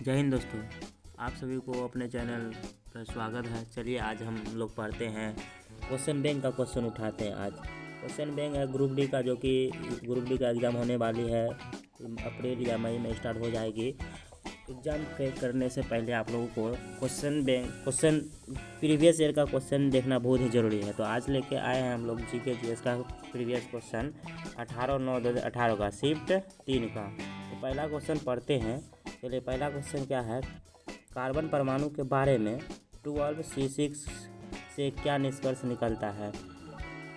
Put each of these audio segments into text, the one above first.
जय हिंद दोस्तों, आप सभी को अपने चैनल पर स्वागत है। चलिए आज हम लोग पढ़ते हैं क्वेश्चन बैंक का क्वेश्चन उठाते हैं। आज क्वेश्चन बैंक है ग्रुप डी का, जो कि ग्रुप डी का एग्ज़ाम होने वाली है, अप्रैल या मई में स्टार्ट हो जाएगी। एग्ज़ाम क्रैक करने से पहले आप लोगों को क्वेश्चन प्रीवियस ईयर का क्वेश्चन देखना बहुत ही ज़रूरी है। तो आज लेके आए हैं हम लोग जीके जीएस का प्रीवियस क्वेश्चन 18/9/2018 का शिफ्ट 3 का। तो पहला क्वेश्चन पढ़ते हैं। चलिए, पहला क्वेश्चन क्या है, कार्बन परमाणु के बारे में 12C6 से क्या निष्कर्ष निकलता है।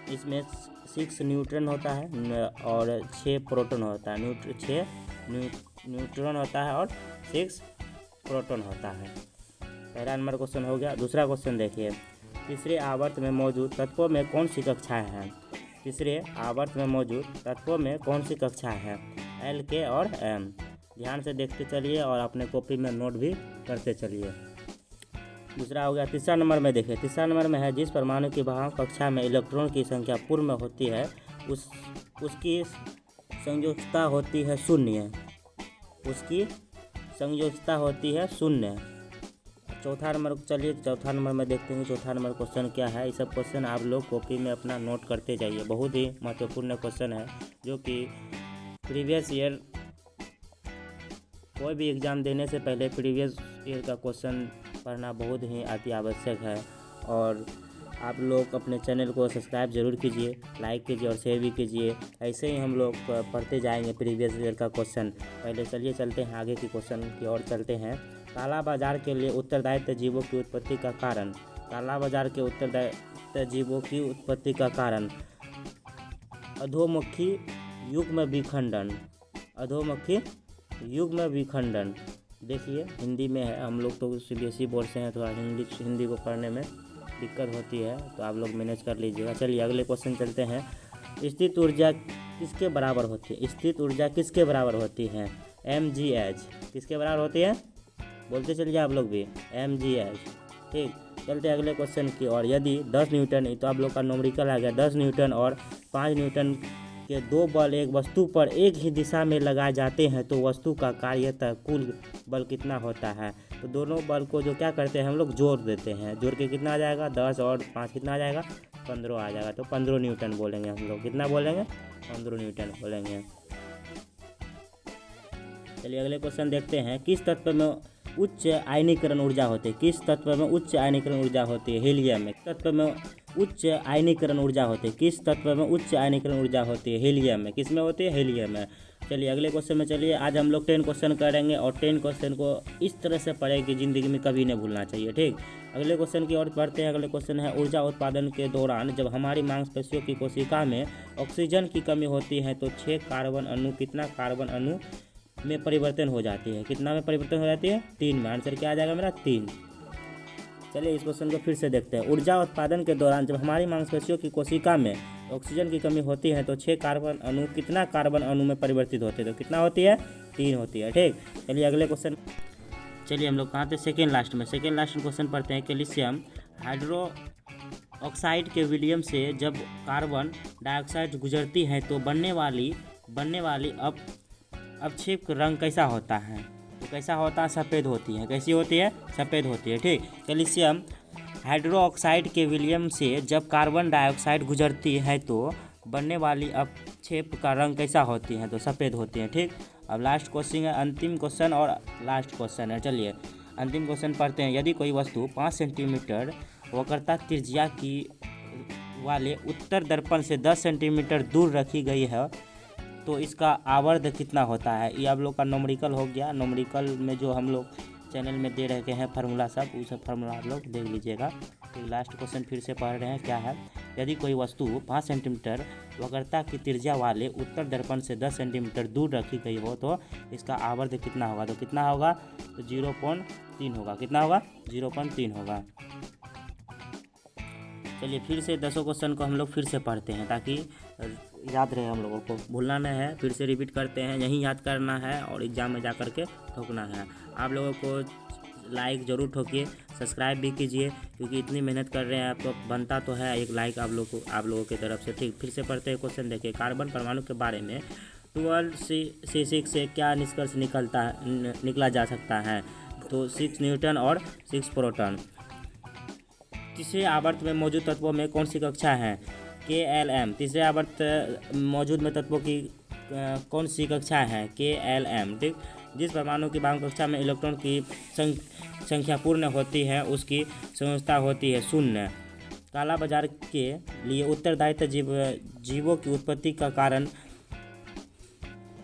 इसमें 6 न्यूट्रॉन होता है और 6 प्रोटॉन होता है। 6 न्यूट्रॉन होता है और 6 प्रोटॉन होता है। पहला नंबर क्वेश्चन हो गया। दूसरा क्वेश्चन देखिए, तीसरे आवर्त में मौजूद तत्वों में कौन सी कक्षाएं हैं। तीसरे आवर्त में मौजूद तत्वों में कौन सी कक्षाएं हैं, L, K और M। ध्यान से देखते चलिए और अपने कॉपी में नोट भी करते चलिए। दूसरा हो गया। तीसरा नंबर में देखिए, तीसरा नंबर में है, जिस परमाणु की भाव कक्षा में इलेक्ट्रॉन की संख्या पूर्ण में होती है उसकी संयोजकता होती है शून्य। उसकी संयोजकता होती है शून्य। चौथा नंबर, चलिए चौथा नंबर में देखते हैं चौथा नंबर क्वेश्चन क्या है। ये सब क्वेश्चन आप लोग कॉपी में अपना नोट करते जाइए। बहुत ही महत्वपूर्ण क्वेश्चन है, जो कि प्रीवियस ईयर कोई भी एग्ज़ाम देने से पहले प्रीवियस ईयर का क्वेश्चन पढ़ना बहुत ही अति आवश्यक है। और आप लोग अपने चैनल को सब्सक्राइब जरूर कीजिए, लाइक कीजिए और शेयर भी कीजिए। ऐसे ही हम लोग पढ़ते जाएंगे प्रीवियस ईयर का क्वेश्चन। पहले चलिए चलते हैं आगे की क्वेश्चन की ओर चलते हैं। काला बाजार के लिए उत्तरदायित्व जीवों की उत्पत्ति का कारण। काला बाजार के उत्तरदायित्व जीवों की उत्पत्ति का कारण अधोमुखी युग्म विखंडन। अधोमुखी युग्म विखंडन। देखिए हिंदी में है, हम लोग तो सीबीएसई बोर्ड से हैं, थोड़ा हिंदी को पढ़ने में दिक्कत होती है, तो आप लोग मैनेज कर लीजिएगा। चलिए अगले क्वेश्चन चलते हैं। स्थित ऊर्जा किसके बराबर होती है। स्थित ऊर्जा किसके बराबर होती है, mgh। किसके बराबर होती है, बोलते चलिए आप लोग भी, mgh। ठीक, चलते हैं अगले क्वेश्चन की और। यदि 10 न्यूटन, तो आप लोग का न्यूमेरिकल आ गया, 10 न्यूटन और 5 न्यूटन के 2 बल एक वस्तु पर एक ही दिशा में लगाए जाते हैं, तो वस्तु का कार्यतः कुल बल कितना होता है। तो दोनों बल को जो क्या करते हैं हम लोग, जोड़ देते हैं। जोड़ के कितना आ जाएगा, 10 और 5 कितना आ जाएगा, 15 आ जाएगा। तो 15 न्यूटन बोलेंगे हम लोग। कितना बोलेंगे, 15 न्यूटन बोलेंगे। चलिए अगले क्वेश्चन देखते हैं। किस तत्व में उच्च आयनीकरण ऊर्जा होती है। किस तत्व में उच्च आयनीकरण ऊर्जा होती है, हीलियम में। तत्व में उच्च आयनीकरण ऊर्जा होती है। किस तत्व में उच्च आयनीकरण ऊर्जा होती है, हीलियम में। किस में होती है, हीलियम में। चलिए अगले क्वेश्चन में चलिए। आज हम लोग 10 क्वेश्चन करेंगे और 10 क्वेश्चन को इस तरह से पढ़ें कि ज़िंदगी में कभी नहीं भूलना चाहिए। ठीक, अगले क्वेश्चन की ओर बढ़ते हैं। अगले क्वेश्चन है, ऊर्जा उत्पादन के दौरान जब हमारी मांसपेशियों की कोशिका में ऑक्सीजन की कमी होती है, तो 6 कार्बन अणु कितना कार्बन अणु में परिवर्तन हो जाती है। कितना में परिवर्तन हो जाती है, 3 में। आंसर क्या आ जाएगा मेरा, 3। चलिए इस क्वेश्चन को फिर से देखते हैं। ऊर्जा उत्पादन के दौरान जब हमारी मांसपेशियों की कोशिका में ऑक्सीजन की कमी होती है, तो 6 कार्बन अणु कितना कार्बन अणु में परिवर्तित होते हैं। तो कितना होती है, 3 होती है। ठीक, चलिए अगले क्वेश्चन। चलिए हम लोग कहाँ थे, सेकेंड लास्ट में क्वेश्चन पढ़ते हैं। कैल्शियम हाइड्रोक्साइड के विलयन से जब कार्बन डाइऑक्साइड गुजरती है, तो बनने वाली अपक्षेप का रंग कैसा होता है। तो कैसा होता है, सफ़ेद होती है। कैसी होती है, सफ़ेद होती है। ठीक, कैल्शियम हाइड्रोक्साइड के विलयन से जब कार्बन डाइऑक्साइड गुजरती है, तो बनने वाली अपक्षेप का रंग कैसा होती है, तो सफ़ेद होती है। ठीक, अब लास्ट क्वेश्चन है, अंतिम क्वेश्चन और लास्ट क्वेश्चन है। चलिए अंतिम क्वेश्चन पढ़ते हैं। यदि कोई वस्तु 5 सेंटीमीटर वक्रता त्रिज्या की वाले उत्तर दर्पण से 10 सेंटीमीटर दूर रखी गई है, तो इसका आवर्ध कितना होता है। ये आप लोग का न्यूमेरिकल हो गया। न्यूमेरिकल में जो हम लोग चैनल में दे रहे हैं फार्मूला, सब वो सब फार्मूला आप लोग देख लीजिएगा। तो लास्ट क्वेश्चन फिर से पढ़ रहे हैं, क्या है। यदि कोई वस्तु 5 सेंटीमीटर वक्रता की त्रिज्या वाले उत्तर दर्पण से 10 सेंटीमीटर दूर रखी गई हो, तो इसका आवर्ध कितना होगा। तो कितना होगा, तो 0.3 होगा। कितना होगा, 0.3 होगा। चलिए फिर से 10 क्वेश्चन को हम लोग फिर से पढ़ते हैं, ताकि याद रहे, हम लोगों को भूलना नहीं है। फिर से रिपीट करते हैं, यहीं याद करना है और एग्ज़ाम में जा कर के ठोकना है। आप लोगों को लाइक ज़रूर ठोकिए, सब्सक्राइब भी कीजिए, क्योंकि इतनी मेहनत कर रहे हैं आप, तो बनता तो है एक लाइक आप लोगों की तरफ से। ठीक, फिर से पढ़ते हैं क्वेश्चन। देखिए, कार्बन परमाणु के बारे में 12C6 से क्या निष्कर्ष निकला जा सकता है? तो 6 न्यूटन और 6 प्रोटॉन। तीसरे आवर्त में मौजूद तत्वों में कौन सी कक्षा है? KLM। तीसरे आवर्त मौजूद में तत्वों की कौन सी कक्षा है? KLM। ठीक। जिस परमाणु की बाह्य कक्षा में इलेक्ट्रॉन की संख्या पूर्ण होती है उसकी संयोजकता होती है 0। काला बाजार के लिए उत्तरदायित्व जीवों की उत्पत्ति का कारण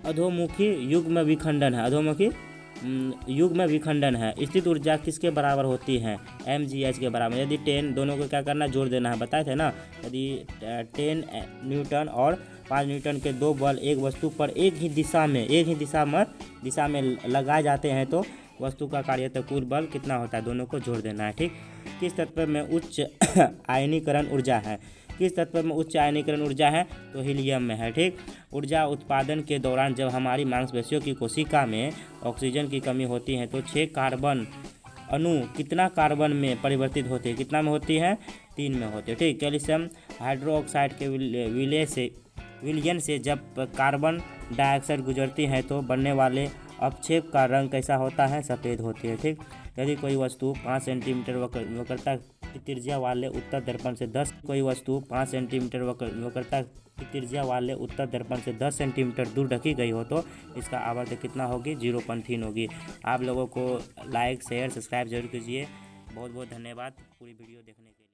अधोमुखी युग्म विखंडन है। अधोमुखी युग्म विखंडन है। स्थित ऊर्जा किसके बराबर होती है? mgh के बराबर। यदि 10, दोनों को क्या करना, जोड़ देना है, बताए थे ना। यदि 10 न्यूटन और 5 न्यूटन के दो बल एक वस्तु पर एक ही दिशा में लगाए जाते हैं तो वस्तु का कार्यकुल बल कितना होता है, दोनों को जोड़ देना है। ठीक। किस तत्व में उच्च आयनीकरण ऊर्जा है? किस तत्व में उच्च आयनीकरण ऊर्जा है? तो हीलियम में है। ठीक। ऊर्जा उत्पादन के दौरान जब हमारी मांसपेशियों की कोशिका में ऑक्सीजन की कमी होती है तो 6 कार्बन अणु कितना कार्बन में परिवर्तित होते हैं? कितना में होती है? 3 में होते हैं। ठीक। कैल्शियम हाइड्रोक्साइड के विलयन से जब कार्बन डाइऑक्साइड गुजरती है तो बनने वाले अपक्षेप का रंग कैसा होता है? सफ़ेद होती है। ठीक। यदि कोई वस्तु 5 सेंटीमीटर वक्रता की त्रिज्या वाले उत्तर दर्पण से 10 सेंटीमीटर दूर ढकी गई हो तो इसका आवर्त कितना होगी? 0.3 होगी। आप लोगों को लाइक शेयर सब्सक्राइब जरूर कीजिए। बहुत बहुत धन्यवाद पूरी वीडियो देखने के लिए।